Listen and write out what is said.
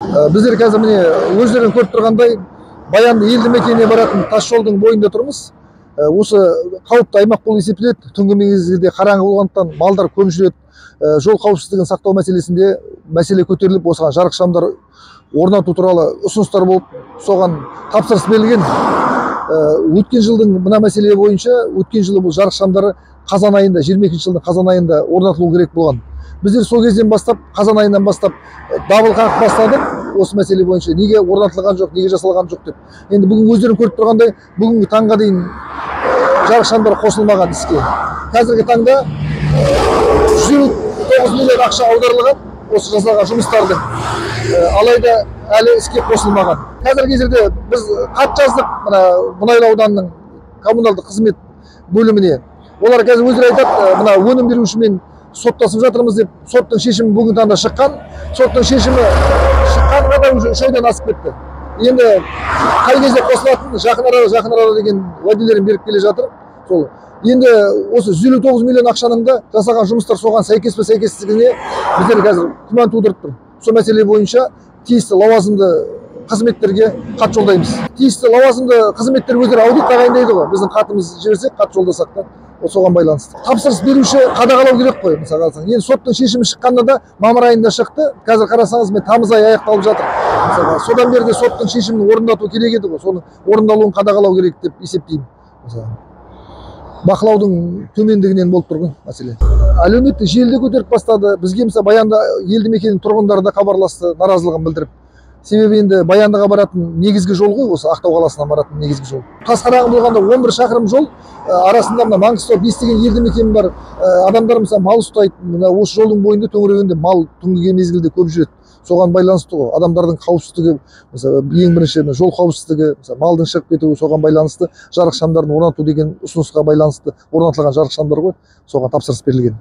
Біздер қазір міне өздерің көріп тұрғандай Баянды елді мекеніне баратын тас жолдың бойында тұрмыз. Осы қауіпті аймақ болып есептеледі. Түнгі мезгілде қараңғы болғандықтан малдар көп жүреді. Жол қауіпсіздігін сақтау мәселесінде мәселе көтеріліп, осыған жарық шамдар орнату туралы ұсыныстар болып, соған тапсырыс берілген. Өткен жылдың мына мәселе бойынша, өткен жылы бұл жарық шамдары қазан айында, 22 жылдың қазан айында орнатылу керек болған. Біздер сол кезден бастап, қазан айынан бастап дабыл қағып бастадық осы мәселе бойынша. Неге орнатылған жоқ, неге жасалған жоқ деп. Енді бүгін өздерің көріп тұрғандай, бүгінгі таңға дейін жарық шамдар қосылмаған іске. Қазіргі таңда 109 миллион ақша аударылған осы жасалған жұмыстардың. Алайда әлі іске қосылмаған. Қазіргі кездерде біз хат жаздық Мұнайлы ауданының коммуналдық қызмет бөліміне. Олар қазір өздері айтады, өнім берушімен соттасып жатырмыз деп, соттың шешімі бүгін таңда шыққан. Соттың шешімі шыққанға да уже 3 айдан асып кетті. Енді қай кезде қосылатын, жақын арада деген уәделерін беріп келе жатыр. Сол. Енді осы 159 миллион ақшаның да жасаған жұмыстар соған сәйкес пе сәйкессіздігіне біздер қазір күмән тудырып тұр. Сол мәселе бойынша тиісті лауазымды қызметтерге хат жолдаймыз. Тиісті лауазымды қызметтер өздері аудит тағайындайды ғой. Біздің хатымыз жіберсек, хат жолдасақ та соған байланысты. Тапсырыс беруші қадағалау керек қой, мысалы алсаң. Енді соттың шешімі шыққанда да мамыр айында шықты. Қазір қарасаңыз, мен тамыз айы аяқталып жатыр. Мысалы, содан бері де соттың шешімін орындату керек еді ғой. Соның орындалуын қадағалау керек деп есептеймін. Бақылаудың төмендігінен болып тұрған мәселе. Әлеуметтік желіде көтеріп бастады. Бізге мысалы Баянды елді мекенінің тұрғындары да хабарласты, наразылығын білдіріп. Себебі енді Баяндыға баратын негізгі жол ғой, осы Ақтау қаласынан баратын негізгі жол. Тасқарағым болғанда 11 шақырым жол, арасында Маңғыстау бестеген елді мекен бар. Адамдар мысалы мал ұстайды. Осы жолдың бойында төңірегінде мал түнгі мезгілде көп жүреді. Соған байланысты ғой. Адамдардың қауіпсіздігі, мысалы ең бірінші жол қауіпсіздігі, мысалы малдың шығып кетуі соған байланысты, жарық шамдарын орнату деген ұсынысқа байланысты орнатылған жарық шамдар ғой. Соған тапсырыс берілген.